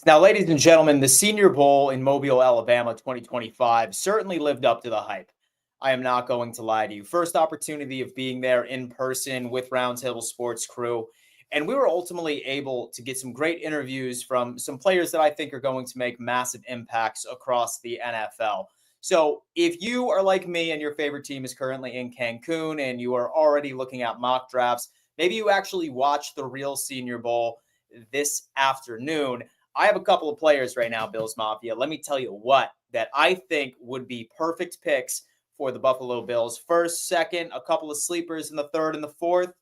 Now, ladies and gentlemen, the Senior Bowl in Mobile, Alabama 2025 certainly lived up to the hype. I am not going to lie to you. First opportunity of being there in person with Roundtable Sports crew. And we were ultimately able to get some great interviews from some players that I think are going to make massive impacts across the NFL. So, if you are like me and your favorite team is currently in Cancun and you are already looking at mock drafts, maybe you actually watch the real Senior Bowl this afternoon. I have a couple of players right now, Bills Mafia. Let me tell you what, that I think would be perfect picks for the Buffalo Bills. First, second, a couple of sleepers in the third and the fourth.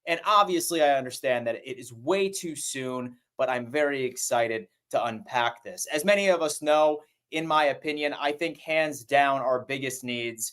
And obviously, I understand that it is way too soon, but I'm very excited to unpack this. As many of us know, in my opinion, I think hands down our biggest needs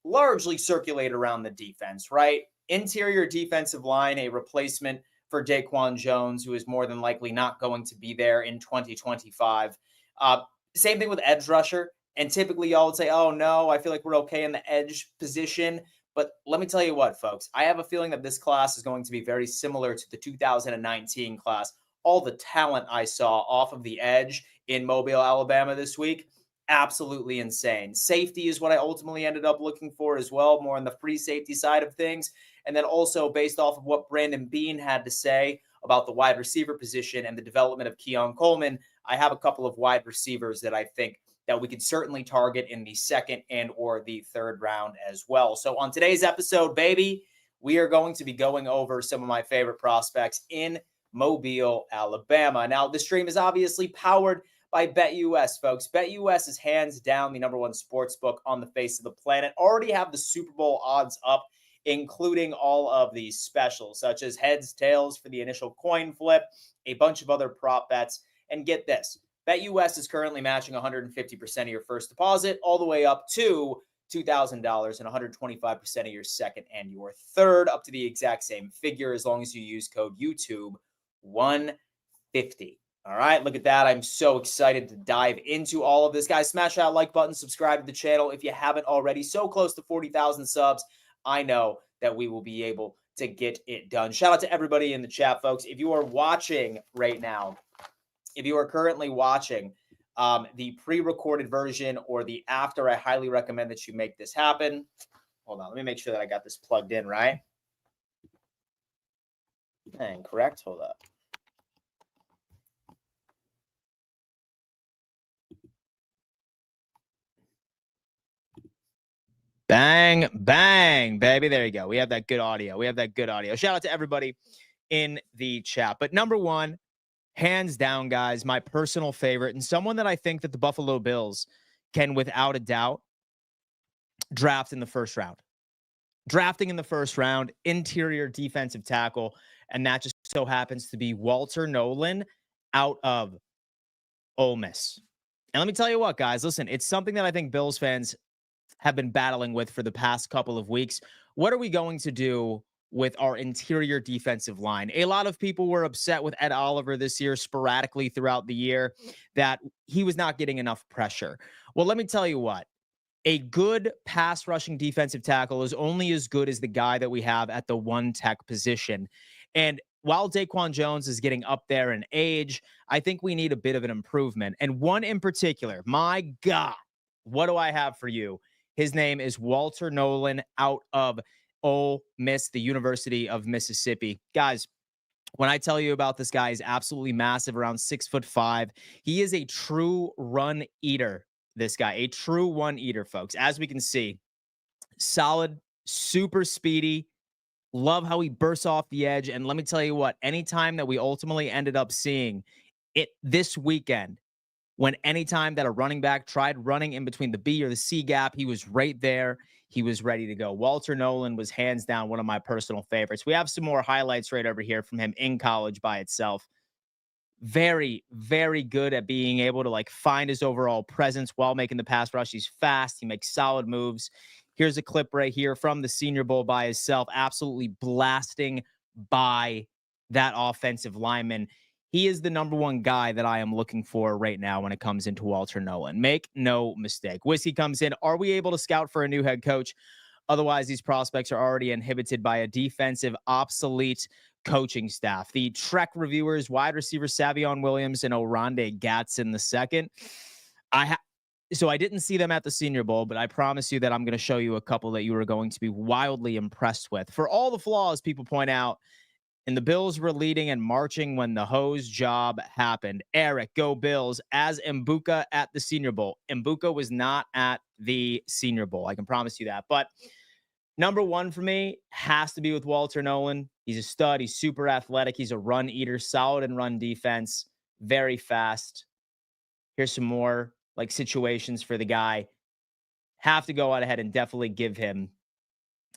largely circulate around the defense, right? Interior defensive line, a replacement for Daquan Jones, who is more than likely not going to be there in 2025. Uh, Same thing with edge rusher. And typically, y'all would say, oh, no, I feel like we're okay in the edge position. But let me tell you what, folks, I have a feeling that this class is going to be very similar to the 2019 class. All the talent I saw off of the edge in Mobile, Alabama this week, absolutely insane. Safety is what I ultimately ended up looking for as well, more on the free safety side of things. And then also based off of what Brandon Beane had to say about the wide receiver position and the development of Keon Coleman, I have a couple of wide receivers that I think that we could certainly target in the second and or the third round as well. So on today's episode, baby, we are going to be going over some of my favorite prospects in Mobile, Alabama. Now, the stream is obviously powered by BetUS, folks. BetUS is hands down the number one sports book on the face of the planet. Already have the Super Bowl odds up, including all of these specials, such as heads, tails for the initial coin flip, a bunch of other prop bets. And get this, BetUS is currently matching 150% of your first deposit, all the way up to $2,000 and 125% of your second and your third, up to the exact same figure as long as you use code YouTube 150. All right, look at that. I'm so excited to dive into all of this. Guys, smash that like button, subscribe to the channel if you haven't already. So close to 40,000 subs. I know that we will be able to get it done. Shout out to everybody in the chat, folks. If you are watching right now, if you are currently watching the pre-recorded version or the after, I highly recommend that you make this happen. Hold on, let me make sure that I got this plugged in right. And correct, hold up. Bang, bang, baby. There you go. We have that good audio. Shout out to everybody in the chat. But number one, hands down, guys, my personal favorite and someone that I think that the Buffalo Bills can, without a doubt, draft in the first round. Drafting in the first round, interior defensive tackle, and that just so happens to be Walter Nolan out of Ole Miss. And let me tell you what, guys, listen, it's something that I think Bills fans have been battling with for the past couple of weeks. What are we going to do with our interior defensive line? A lot of people were upset with Ed Oliver this year sporadically throughout the year that he was not getting enough pressure. Well, let me tell you what. A good pass rushing defensive tackle is only as good as the guy that we have at the one tech position. And while Daquan Jones is getting up there in age, I think we need a bit of an improvement. And one in particular, my God, what do I have for you? His name is Walter Nolan out of Ole Miss, the University of Mississippi. Guys, when I tell you about this guy, he's absolutely massive, around 6'5". He is a true run eater. This guy, a true one eater, folks. As we can see, solid, super speedy. Love how he bursts off the edge. And let me tell you what, anytime that we ultimately ended up seeing it this weekend, when anytime that a running back tried running in between the B or the C gap, he was right there. He was ready to go. Walter Nolan was hands down one of my personal favorites. We have some more highlights right over here from him in college by itself. Very, very good at being able to like find his overall presence while making the pass rush. He's fast. He makes solid moves. Here's a clip right here from the Senior Bowl by himself, absolutely blasting by that offensive lineman. He is the number one guy that I am looking for right now when it comes into Walter Nolan. Make no mistake. Whiskey comes in. Are we able to scout for a new head coach? Otherwise, these prospects are already inhibited by a defensive obsolete coaching staff. The Trek reviewers, wide receiver Savion Williams and Oronde Gatson the second. So I didn't see them at the Senior Bowl, but I promise you that I'm going to show you a couple that you are going to be wildly impressed with. For all the flaws people point out, and the Bills were leading and marching when the hose job happened. Eric, go Bills, as Mbuka at the Senior Bowl. Mbuka was not at the Senior Bowl. I can promise you that. But number one for me has to be with Walter Nolan. He's a stud. He's super athletic. He's a run eater, solid in run defense, very fast. Here's some more like situations for the guy. Have to go out ahead and definitely give him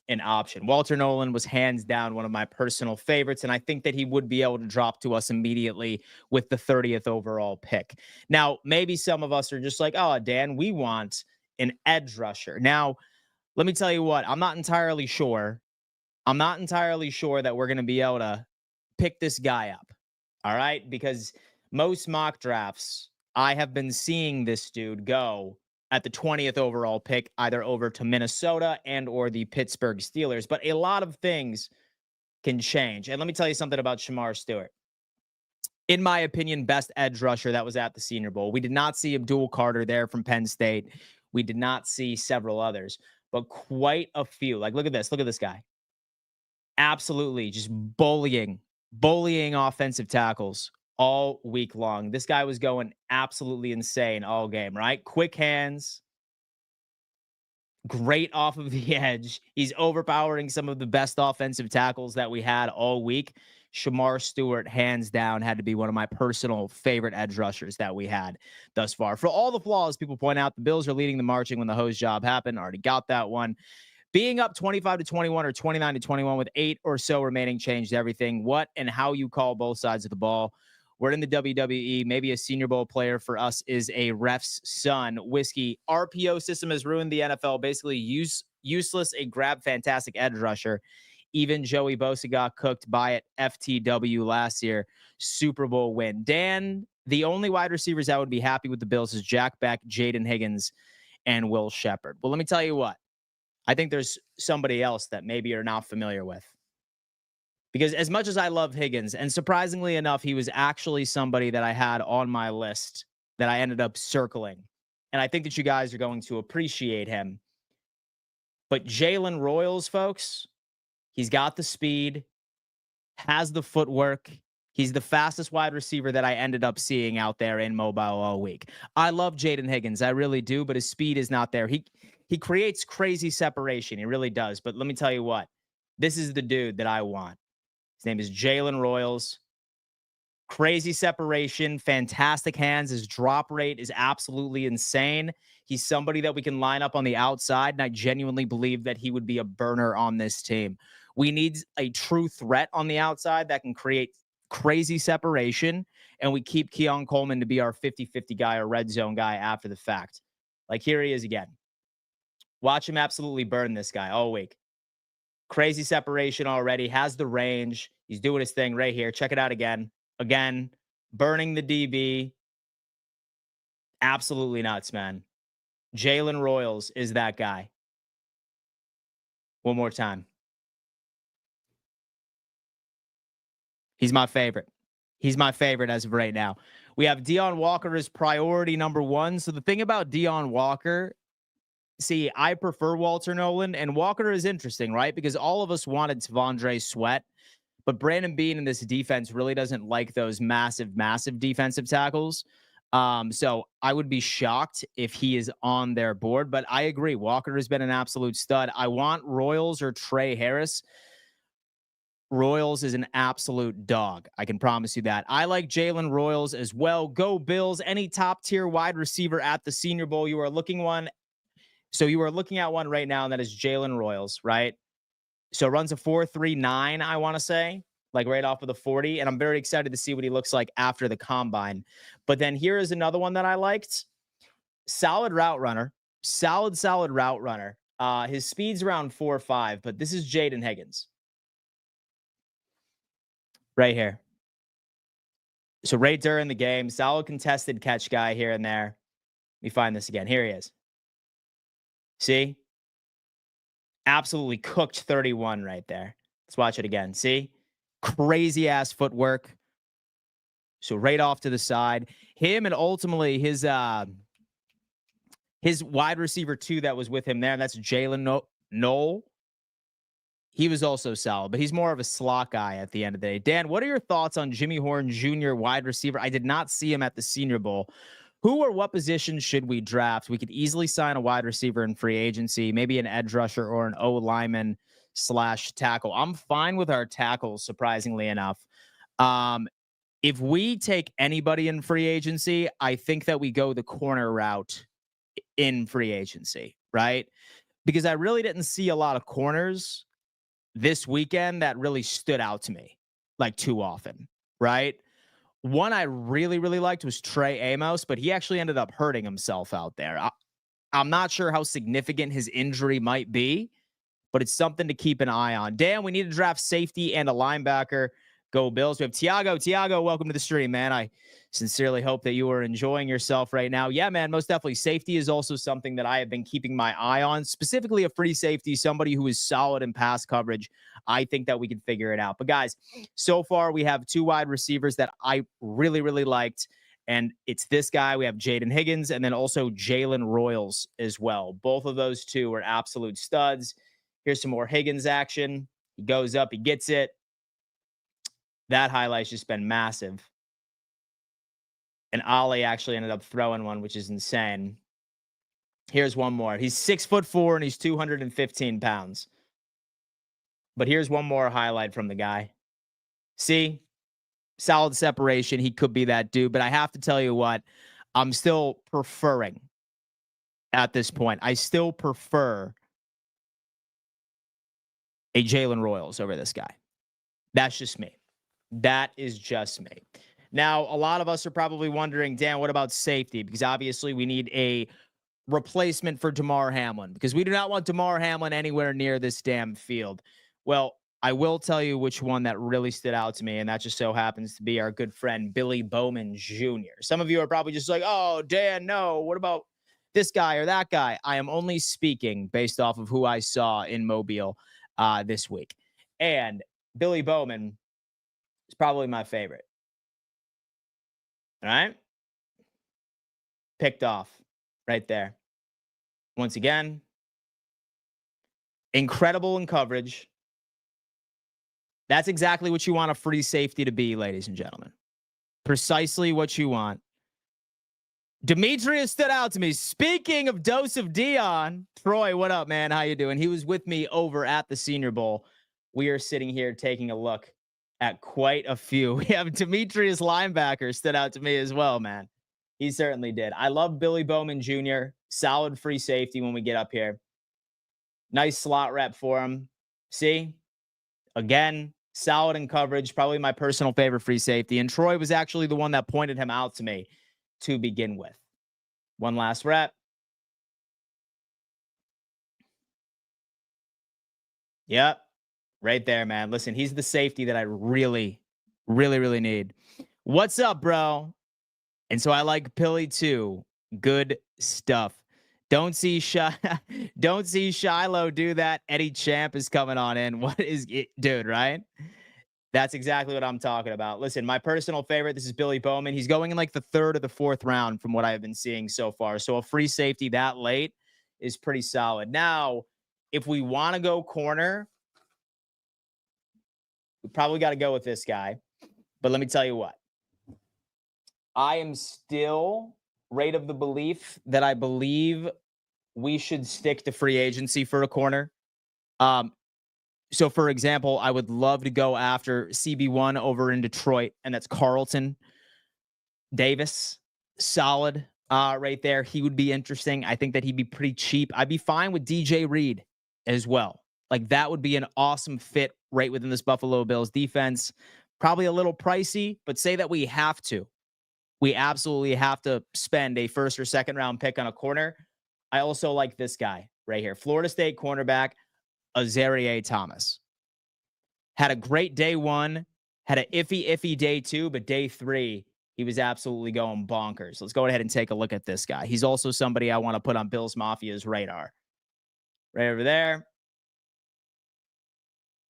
an option. Walter Nolan was hands down one of my personal favorites, and I think that he would be able to drop to us immediately with the 30th overall pick. Now, maybe some of us are just like, oh, Dan, we want an edge rusher. Now, let me tell you what, I'm not entirely sure that we're going to be able to pick this guy up. All right? Because most mock drafts, I have been seeing this dude go at the 20th overall pick, either over to Minnesota and or the Pittsburgh Steelers. But a lot of things can change. And let me tell you something about Shamar Stewart. In my opinion, best edge rusher that was at the Senior Bowl. We did not see Abdul Carter there from Penn State. We did not see several others, but quite a few. Like, look at this. Look at this guy. Absolutely just bullying offensive tackles all week long. This guy was going absolutely insane all game, right? Quick hands, great off of the edge. He's overpowering some of the best offensive tackles that we had all week. Shamar Stewart, hands down, had to be one of my personal favorite edge rushers that we had thus far. For all the flaws people point out, the Bills are leading the marching when the hose job happened. Already got that one. Being up 25-21 or 29-21 with 8 or so remaining changed everything. What and how you call both sides of the ball. We're in the WWE. Maybe a Senior Bowl player for us is a ref's son. Whiskey. RPO system has ruined the NFL. Basically useless, a grab fantastic edge rusher. Even Joey Bosa got cooked by it. FTW last year. Super Bowl win. Dan, the only wide receivers that would be happy with the Bills is Jack Beck, Jaden Higgins, and Will Shepherd. Well, let me tell you what. I think there's somebody else that maybe you're not familiar with. Because as much as I love Higgins, and surprisingly enough, he was actually somebody that I had on my list that I ended up circling. And I think that you guys are going to appreciate him. But Jalen Royals, folks, he's got the speed, has the footwork. He's the fastest wide receiver that I ended up seeing out there in mobile all week. I love Jaden Higgins. I really do, but his speed is not there. He creates crazy separation. He really does. But let me tell you what. This is the dude that I want. His name is Jalen Royals. Crazy separation, fantastic hands. His drop rate is absolutely insane. He's somebody that we can line up on the outside, and I genuinely believe that he would be a burner on this team. We need a true threat on the outside that can create crazy separation, and we keep Keon Coleman to be our 50-50 guy or red zone guy after the fact. Like, here he is again. Watch him absolutely burn this guy all week. Crazy separation already, has the range. He's doing his thing right here. Check it out again. Again, burning the DB. Absolutely nuts, man. Jalen Royals is that guy. One more time. He's my favorite. He's my favorite as of right now. We have Deon Walker as priority number one. So the thing about Deon Walker, see, I prefer Walter Nolan, and Walker is interesting, right? Because all of us wanted Tavondre Sweat, but Brandon Beane in this defense really doesn't like those massive defensive tackles. So I would be shocked if he is on their board, but I agree. Walker has been an absolute stud. I want Royals or Trey Harris. Royals is an absolute dog. I can promise you that. I like Jalen Royals as well. Go Bills. Any top tier wide receiver at the Senior Bowl, you are looking one. So you are looking at one right now, and that is Jalen Royals, right? So runs a 4.39, I want to say, like right off of the 40. And I'm very excited to see what he looks like after the combine. But then here is another one that I liked. Solid route runner. Solid route runner. His speed's around 4.5, but this is Jaden Higgins. Right here. So right during the game, solid contested catch guy here and there. Let me find this again. Here he is. See? Absolutely cooked 31 right there. Let's watch it again. See? Crazy ass footwork. So right off to the side, him and ultimately his wide receiver 2 that was with him there, and that's Jalen Noel. He was also solid, but he's more of a slot guy at the end of the day. Dan, what are your thoughts on Jimmy Horn Jr., wide receiver? I did not see him at the Senior Bowl. Who or what position should we draft? We could easily sign a wide receiver in free agency, maybe an edge rusher or an O lineman / tackle. I'm fine with our tackles, surprisingly enough. If we take anybody in free agency, I think that we go the corner route in free agency, right? Because I really didn't see a lot of corners this weekend that really stood out to me like too often, right? One I really, really liked was Trey Amos, but he actually ended up hurting himself out there. I'm not sure how significant his injury might be, but it's something to keep an eye on. Dan, we need to draft safety and a linebacker. Go Bills. We have Tiago. Tiago, welcome to the stream, man. I sincerely hope that you are enjoying yourself right now. Yeah, man, most definitely. Safety is also something that I have been keeping my eye on, specifically a free safety, somebody who is solid in pass coverage. I think that we can figure it out. But guys, so far we have 2 wide receivers that I really, really liked. And it's this guy. We have Jaden Higgins and then also Jalen Royals as well. Both of those 2 are absolute studs. Here's some more Higgins action. He goes up, he gets it. That highlight's just been massive. And Ollie actually ended up throwing one, which is insane. Here's one more. He's 6'4" and he's 215 pounds. But here's one more highlight from the guy. See? Solid separation. He could be that dude. But I have to tell you what, I'm still preferring at this point. I still prefer a Jalen Royals over this guy. That's just me. That is just me. Now, a lot of us are probably wondering, Dan, what about safety? Because obviously we need a replacement for Damar Hamlin because we do not want Damar Hamlin anywhere near this damn field. Well, I will tell you which one that really stood out to me, and that just so happens to be our good friend Billy Bowman Jr. Some of you are probably just like, oh, Dan, no, what about this guy or that guy? I am only speaking based off of who I saw in Mobile this week. And Billy Bowman is probably my favorite. All right? Picked off right there. Once again, incredible in coverage. That's exactly what you want a free safety to be, ladies and gentlemen. Precisely what you want. Demetrius stood out to me. Speaking of Dose of Dion, Troy, what up, man? How you doing? He was with me over at the Senior Bowl. We are sitting here taking a look at quite a few. We have Demetrius linebacker stood out to me as well, man. He certainly did. I love Billy Bowman Jr. Solid free safety when we get up here. Nice slot rep for him. See? Again, solid in coverage. Probably my personal favorite free safety. And Troy was actually the one that pointed him out to me to begin with. One last rep. Yep. Right there, man. Listen, he's the safety that I really, really, really need. What's up, bro? And so I like Pilly too. Good stuff. Don't see Shiloh do that. Eddie Champ is coming on in. What is it, dude, right? That's exactly what I'm talking about. Listen, my personal favorite, this is Billy Bowman. He's going in like the 3rd or the 4th round from what I've been seeing so far. So a free safety that late is pretty solid. Now, if we want to go corner, we probably got to go with this guy. But let me tell you what. I am still right of the belief that I believe we should stick to free agency for a corner. So, for example, I would love to go after CB1 over in Detroit, and that's Carlton Davis. Solid right there. He would be interesting. I think that he'd be pretty cheap. I'd be fine with DJ Reed as well. Like, that would be an awesome fit right within this Buffalo Bills defense. Probably a little pricey, but say that we have to. We absolutely have to spend a 1st or 2nd round pick on a corner. I also like this guy right here. Florida State cornerback, Azareye'h Thomas. Had a great day 1, had an iffy day 2, but day 3, he was absolutely going bonkers. Let's go ahead and take a look at this guy. He's also somebody I want to put on Bills Mafia's radar. Right over there.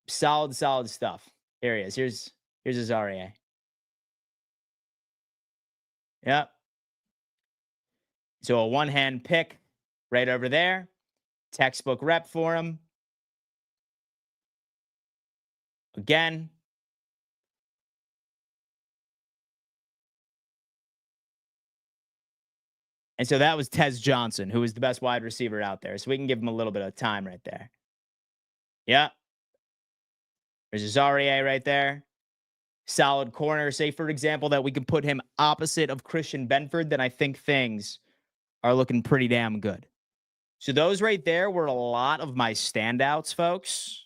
Solid stuff. Here he is. Here's Azaria. Yep. So a one-hand pick right over there. Textbook rep for him. Again. And so that was Tez Johnson, who was the best wide receiver out there. So we can give him a little bit of time right there. Yep. There's Azaria right there. Solid corner. Say, for example, that we can put him opposite of Christian Benford, then I think things are looking pretty damn good. So those right there were a lot of my standouts, folks.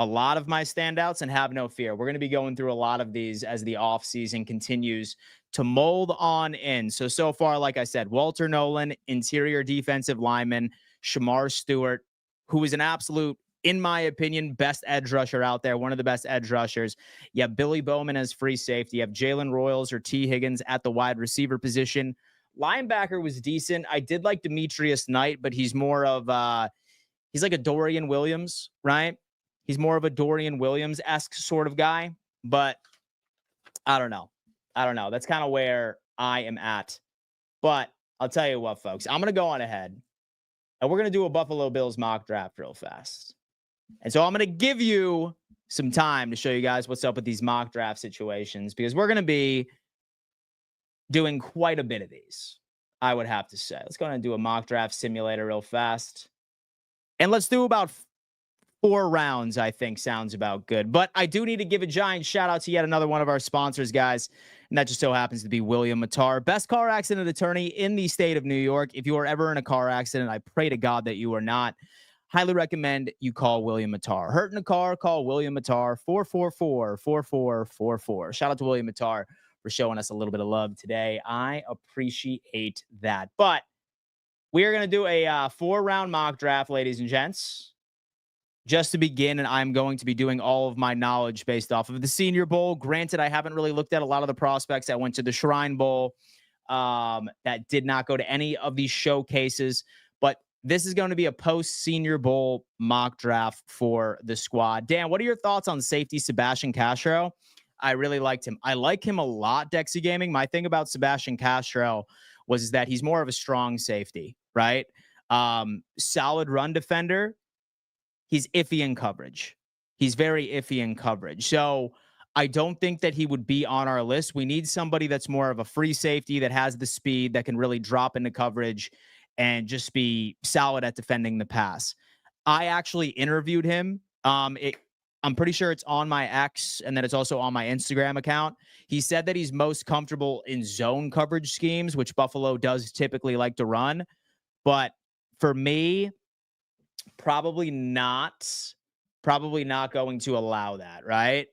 A lot of my standouts, and have no fear. We're going to be going through a lot of these as the offseason continues to mold on in. So far, like I said, Walter Nolan, interior defensive lineman, Shamar Stewart, who is an absolute, in my opinion, best edge rusher out there, one of the best edge rushers. You have Billy Bowman as free safety. You have Jalen Royals or T. Higgins at the wide receiver position. Linebacker was decent. I did like Demetrius Knight, but he's more of he's like a Dorian Williams, right? He's more of a Dorian Williams-esque sort of guy, but I don't know. That's kind of where I am at. But I'll tell you what, folks, I'm going to go on ahead and we're going to do a Buffalo Bills mock draft real fast. And so I'm going to give you some time to show you guys what's up with these mock draft situations, because we're going to be doing quite a bit of these, I would have to say. Let's go ahead and do a mock draft simulator real fast. And let's do about 4 rounds, I think sounds about good. But I do need to give a giant shout out to yet another one of our sponsors, guys. And that just so happens to be William Mattar, best car accident attorney in the state of New York. If you are ever in a car accident, I pray to God that you are not. Highly recommend you call William Mattar. Hurt in a car, call William Mattar, 444-4444. Shout out to William Mattar for showing us a little bit of love today. I appreciate that. But we are going to do a 4-round mock draft, ladies and gents. Just to begin, and I'm going to be doing all of my knowledge based off of the Senior Bowl. Granted, I haven't really looked at a lot of the prospects that went to the Shrine Bowl that did not go to any of these showcases, but this is going to be a post-Senior Bowl mock draft for the squad. Dan, what are your thoughts on safety Sebastian Castro? I really liked him. I like him a lot, Dexy Gaming. My thing about Sebastian Castro was that he's more of a strong safety, right? Solid run defender. He's iffy in coverage. He's very iffy in coverage. So I don't think that he would be on our list. We need somebody that's more of a free safety, that has the speed, that can really drop into coverage and just be solid at defending the pass. I actually interviewed him. I'm pretty sure it's on my X, and then it's also on my Instagram account. He said that he's most comfortable in zone coverage schemes, which Buffalo does typically like to run. But for me, probably not going to allow that, right?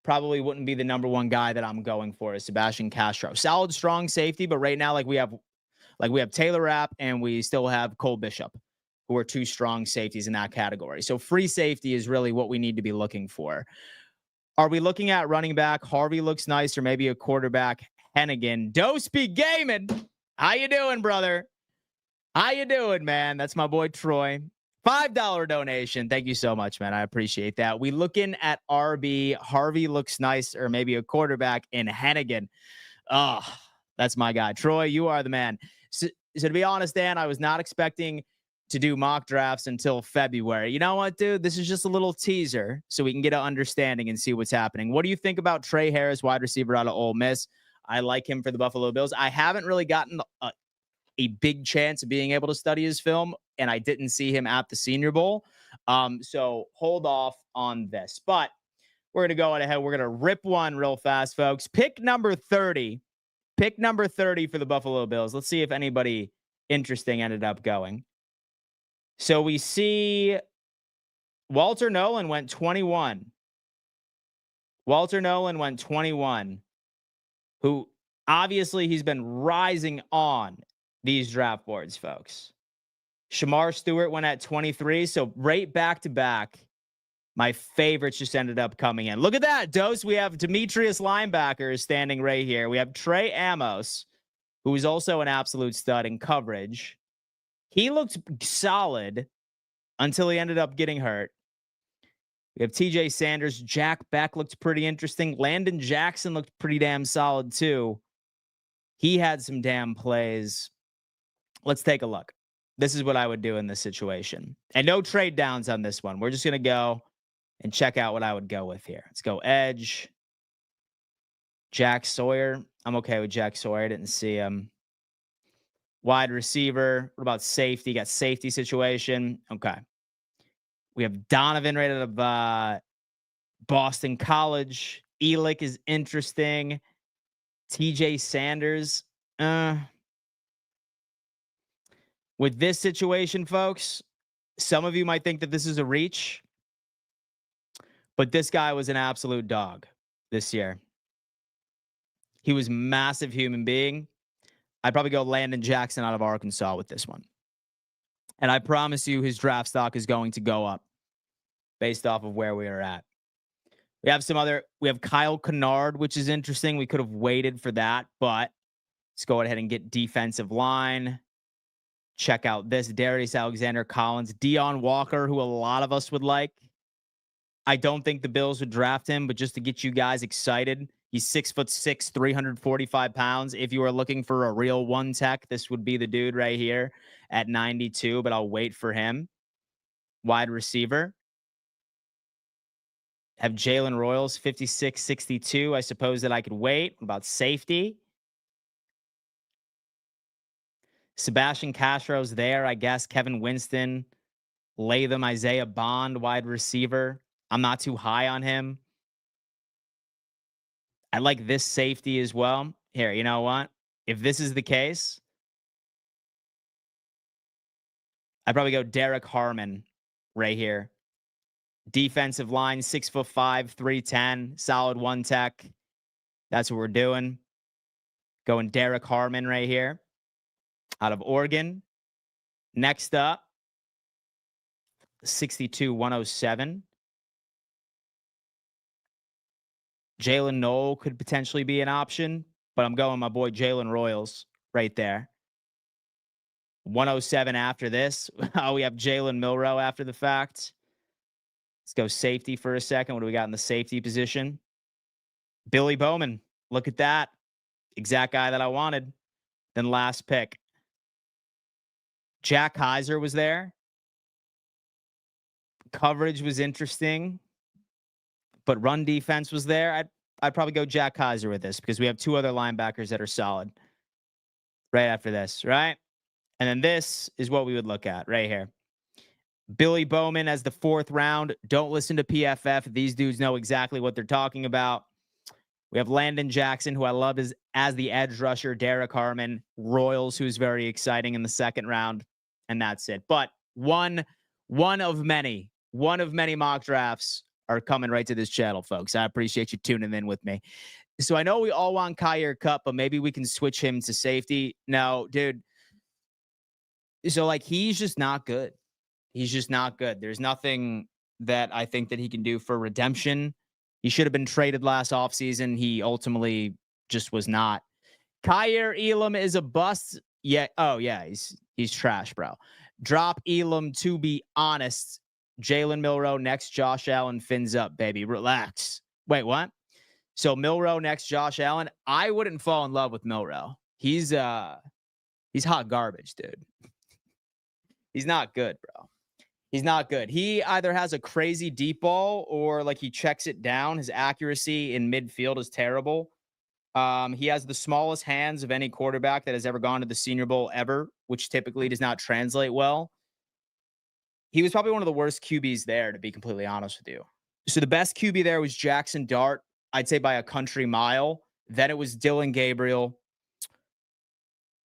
Probably wouldn't be the number one guy that I'm going for, is Sebastian Castro. Solid, strong safety, but right now, we have Taylor Rapp and we still have Cole Bishop, who are 2 strong safeties in that category. So free safety is really what we need to be looking for. Are we looking at running back? Harvey looks nice, or maybe a quarterback, Hennigan. Doseby Gaming, how you doing, brother? How you doing, man? That's my boy Troy. $5 donation. Thank you so much, man. I appreciate that. We looking at RB. Harvey looks nice, or maybe a quarterback in Hennigan. Oh, that's my guy. Troy, you are the man. So to be honest, Dan, I was not expecting to do mock drafts until February. You know what, dude? This is just a little teaser so we can get an understanding and see what's happening. What do you think about Trey Harris, wide receiver out of Ole Miss? I like him for the Buffalo Bills. I haven't really gotten a big chance of being able to study his film, and I didn't see him at the Senior Bowl. So hold off on this. But we're going to go ahead. We're going to rip one real fast, folks. Pick number 30. Pick number 30 for the Buffalo Bills. Let's see if anybody interesting ended up going. So we see Walter Nolan went 21. Walter Nolan went 21, who obviously he's been rising on these draft boards, folks. Shamar Stewart went at 23. So right back to back, my favorites just ended up coming in. Look at that, Dose. We have Demetrius linebacker standing right here. We have Trey Amos, who is also an absolute stud in coverage. He looked solid until he ended up getting hurt. We have TJ Sanders. Jack Beck looked pretty interesting. Landon Jackson looked pretty damn solid too. He had some damn plays. Let's take a look. This is what I would do in this situation. And no trade downs on this one. We're just going to go and check out what I would go with here. Let's go edge. Jack Sawyer. I'm okay with Jack Sawyer. I didn't see him. Wide receiver. What about safety? Got safety situation. Okay. We have Donovan right out of Boston College. Elick is interesting. TJ Sanders. With this situation, folks, some of you might think that this is a reach, but this guy was an absolute dog this year. He was a massive human being. I'd probably go Landon Jackson out of Arkansas with this one. And I promise you his draft stock is going to go up based off of where we are at. We have Kyle Kennard, which is interesting. We could have waited for that, but let's go ahead and get defensive line. Check out this Darius Alexander Collins, Deion Walker, who a lot of us would like. I don't think the Bills would draft him, but just to get you guys excited, he's 6'6", 345 pounds. If you are looking for a real one tech, this would be the dude right here at 92, but I'll wait for him. Wide receiver. Have Jalen Royals, 56, 62. I suppose that I could wait. What about safety? Sebastian Castro's there, I guess. Kevin Winston, Latham, Isaiah Bond, wide receiver. I'm not too high on him. I like this safety as well. Here, you know what? If this is the case, I'd probably go Derek Harmon right here. Defensive line, 6'5", 310, solid one tech. That's what we're doing. Going Derek Harmon right here out of Oregon. Next up, 62, 107. Jalen Noel could potentially be an option, but I'm going my boy Jalen Royals right there. 107 after this. Oh, we have Jalen Milroe after the fact. Let's go safety for a second. What do we got in the safety position? Billy Bowman. Look at that. Exact guy that I wanted. Then last pick. Jack Kaiser was there. Coverage was interesting, but run defense was there. I'd probably go Jack Kaiser with this because we have two other linebackers that are solid right after this, right? And then this is what we would look at right here. Billy Bowman as the 4th round. Don't listen to PFF. These dudes know exactly what they're talking about. We have Landon Jackson, who I love as the edge rusher. Derek Harmon. Royals, who's very exciting in the 2nd round. And that's it. But one of many mock drafts are coming right to this channel, folks. I appreciate you tuning in with me. So I know we all want Kyer Cup, but maybe we can switch him to safety. No, dude. So, he's just not good. He's just not good. There's nothing that I think that he can do for redemption. He should have been traded last offseason. He ultimately just was not. Kyer Elam is a bust. Yeah. Oh, yeah. He's trash, bro. Drop Elam, to be honest. Jalen Milroe next, Josh Allen, fins up, baby. Relax. Wait, what? So Milroe next, Josh Allen. I wouldn't fall in love with Milroe. He's hot garbage, dude. He's not good, bro. He's not good. He either has a crazy deep ball or he checks it down. His accuracy in midfield is terrible. He has the smallest hands of any quarterback that has ever gone to the Senior Bowl ever, which typically does not translate well. He was probably one of the worst QBs there, to be completely honest with you. So the best QB there was Jackson Dart, I'd say by a country mile. Then it was Dylan Gabriel.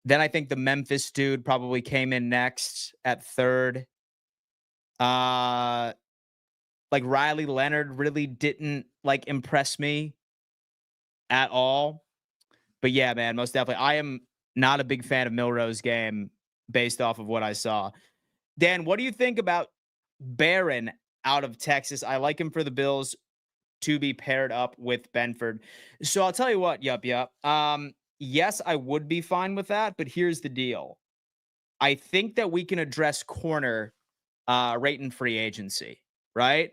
Then I think the Memphis dude probably came in next at 3rd. Riley Leonard really didn't impress me at all. But yeah, man, most definitely. I am not a big fan of Milroe's game based off of what I saw. Dan, what do you think about Barron out of Texas? I like him for the Bills to be paired up with Benford. So I'll tell you what, yup. Yes, I would be fine with that, but here's the deal. I think that we can address corner right in free agency, right?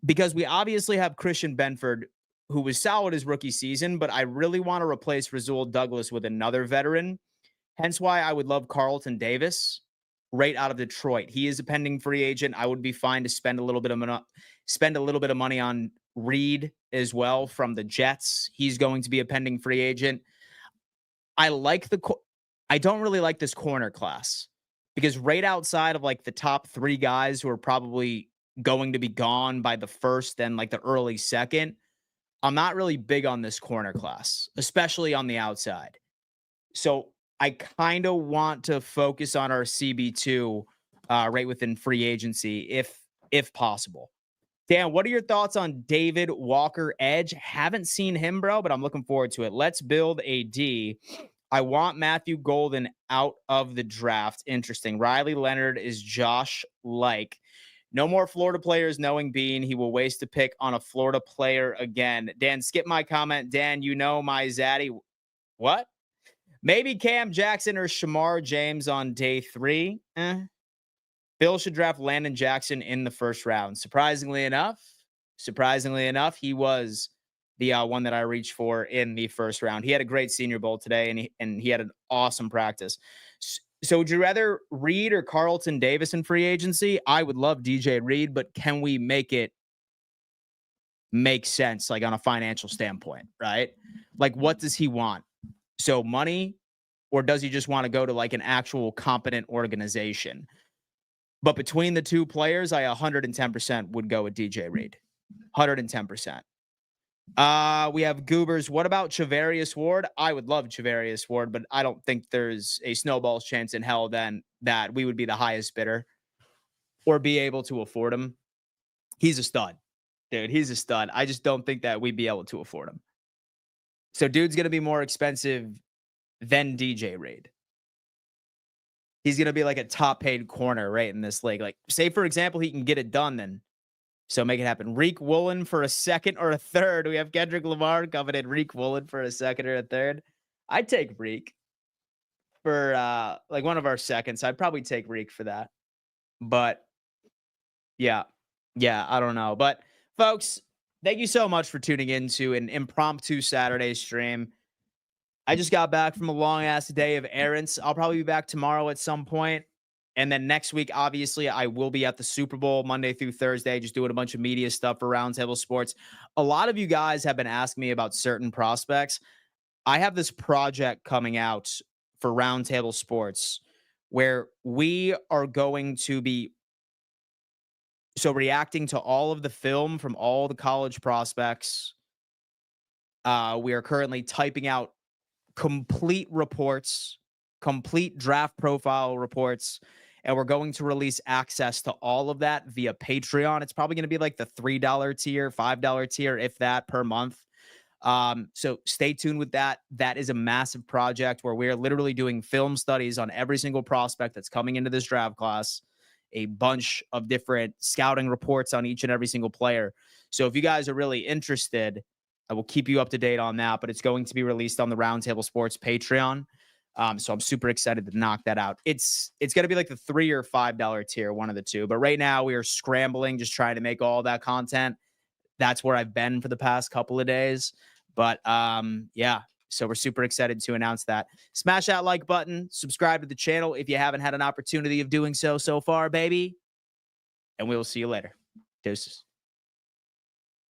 because we obviously have Christian Benford, who was solid his rookie season, but I really want to replace Rasul Douglas with another veteran. Hence why I would love Carlton Davis right out of Detroit. He is a pending free agent. I would be fine to spend a little bit of money on Reed as well from the Jets. He's going to be a pending free agent. I don't really like this corner class because right outside of like the top 3 guys who are probably going to be gone by the first and like the early second, I'm not really big on this corner class, especially on the outside. So I kind of want to focus on our CB2 right within free agency if possible. Dan, what are your thoughts on David Walker Edge? Haven't seen him, bro, but I'm looking forward to it. Let's build a D. I want Matthew Golden out of the draft. Interesting. Riley Leonard is Josh like. No more Florida players knowing Bean. He will waste a pick on a Florida player again. Dan, skip my comment. Dan, you know my zaddy. What? Maybe Cam Jackson or Shamar James on day 3. Bill should draft Landon Jackson in the first round. Surprisingly enough, he was the one that I reached for in the first round. He had a great Senior Bowl today, and he had an awesome practice. So would you rather Reed or Carlton Davis in free agency? I would love DJ Reed, but can we make it make sense, like on a financial standpoint, right? Like, what does he want? So money, or does he just want to go to like an actual competent organization? But between the 2 players, I 110% would go with DJ Reed. 110%. We have Goobers. What about Charvarius Ward? I would love Charvarius Ward, but I don't think there's a snowball's chance in hell then that we would be the highest bidder or be able to afford him. He's a stud, dude. He's a stud. I just don't think that we'd be able to afford him. So dude's going to be more expensive than DJ Reed. He's going to be like a top paid corner right in this league. Like, say, for example, he can get it done then. So make it happen. Reek Woolen for a second or a third. We have Kendrick Lamar coming in. Reek Woolen for a second or a third. I'd take Reek for like one of our seconds. I'd probably take Reek for that. But yeah, I don't know. But folks, thank you so much for tuning into an impromptu Saturday stream. I just got back from a long-ass day of errands. I'll probably be back tomorrow at some point. And then next week, obviously, I will be at the Super Bowl Monday through Thursday, just doing a bunch of media stuff for Roundtable Sports. A lot of you guys have been asking me about certain prospects. I have this project coming out for Roundtable Sports where we are going to be reacting to all of the film from all the college prospects. We are currently typing out complete reports, complete draft profile reports, and we're going to release access to all of that via Patreon. It's probably going to be like the $3 tier, $5 tier, if that, per month. So stay tuned with that. That is a massive project where we're literally doing film studies on every single prospect that's coming into this draft class, a bunch of different scouting reports on each and every single player. So if you guys are really interested, I will keep you up to date on that, but it's going to be released on the Roundtable Sports Patreon. So I'm super excited to knock that out. It's going to be like the $3 or $5 tier, one of the two. But right now we are scrambling, just trying to make all that content. That's where I've been for the past couple of days. But yeah, so we're super excited to announce that. Smash that like button, subscribe to the channel if you haven't had an opportunity of doing so far, baby. And we will see you later. Deuces.